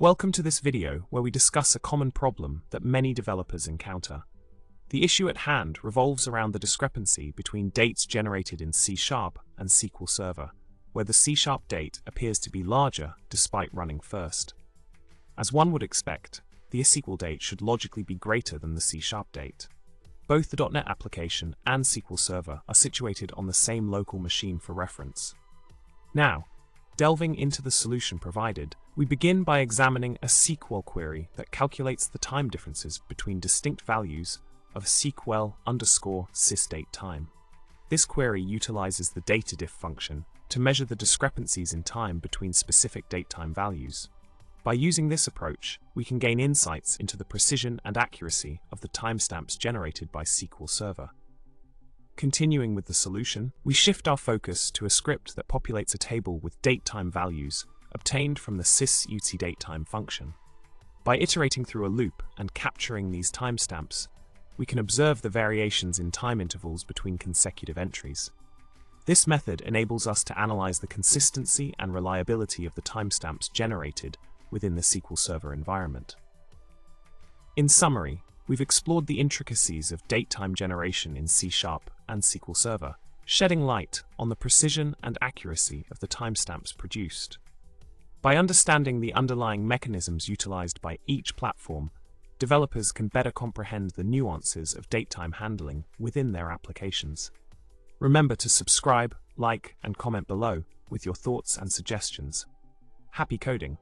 Welcome to this video where we discuss a common problem that many developers encounter. The issue at hand revolves around the discrepancy between dates generated in C# and SQL Server, where the C# date appears to be larger despite running first. As one would expect, the SQL date should logically be greater than the C# date. Both the .NET application and SQL Server are situated on the same local machine for reference. Now, delving into the solution provided, we begin by examining a SQL query that calculates the time differences between distinct values of SQL_SYSDATETIME. This query utilizes the DataDiff function to measure the discrepancies in time between specific datetime values. By using this approach, we can gain insights into the precision and accuracy of the timestamps generated by SQL Server. Continuing with the solution, we shift our focus to a script that populates a table with datetime values obtained from the SYSUTCDATETIME function. By iterating through a loop and capturing these timestamps, we can observe the variations in time intervals between consecutive entries. This method enables us to analyze the consistency and reliability of the timestamps generated within the SQL Server environment. In summary, we've explored the intricacies of datetime generation in C# and SQL Server, shedding light on the precision and accuracy of the timestamps produced. By understanding the underlying mechanisms utilized by each platform, developers can better comprehend the nuances of datetime handling within their applications. Remember to subscribe, like, and comment below with your thoughts and suggestions. Happy coding!